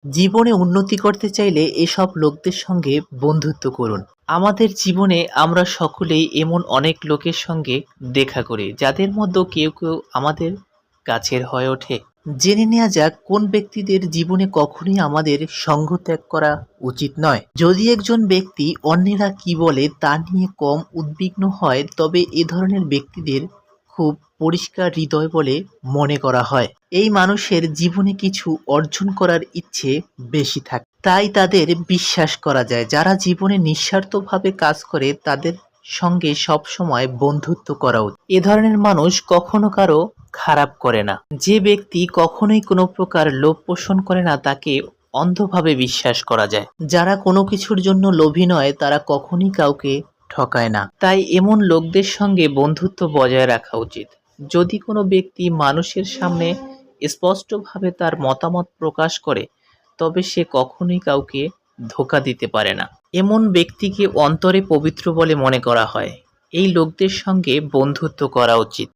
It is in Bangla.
জীবনে উন্নতি করতে চাইলে এসব লোকদের সঙ্গে বন্ধুত্ব করুন। আমাদের জীবনে আমরা সকলেই এমন অনেক লোকের সঙ্গে দেখা করি, যাদের মধ্যে কেউ কেউ আমাদের কাছের হয়ে ওঠে। জেনে নেওয়া যাক কোন ব্যক্তিদের জীবনে কখনোই আমাদের সঙ্গ ত্যাগ করা উচিত নয়। যদি একজন ব্যক্তি অন্যেরা কি বলে তা নিয়ে কম উদ্বিগ্ন হয়, তবে এ ধরনের ব্যক্তিদের খুব পরিষ্কার হৃদয় বলে মনে করা হয়। এই মানুষের জীবনে কিছু অর্জন করার ইচ্ছে বেশি থাকে, তাই তাদের বিশ্বাস করা যায়। যারা জীবনে নিঃস্বার্থভাবে কাজ করে তাদের সঙ্গে সব সময় বন্ধুত্ব করা উচিত। এ ধরনের মানুষ কখনো কারো খারাপ করে না। যে ব্যক্তি কখনোই কোনো প্রকার লোভ পোষণ করে না তাকে অন্ধভাবে বিশ্বাস করা যায়। যারা কোনো কিছুর জন্য লোভী নয় তারা কখনোই কাউকে ঠকায় না। তাই এমন লোকদের সঙ্গে বন্ধুত্ব বজায় রাখা উচিত। যদি কোনো ব্যক্তি মানুষের সামনে স্পষ্টভাবে তার মতামত প্রকাশ করে, তবে সে কখনোই কাউকে ধোঁকা দিতে পারে না। এমন ব্যক্তিকে অন্তরে পবিত্র বলে মনে করা হয়। এই লোকদের সঙ্গে বন্ধুত্ব করা উচিত।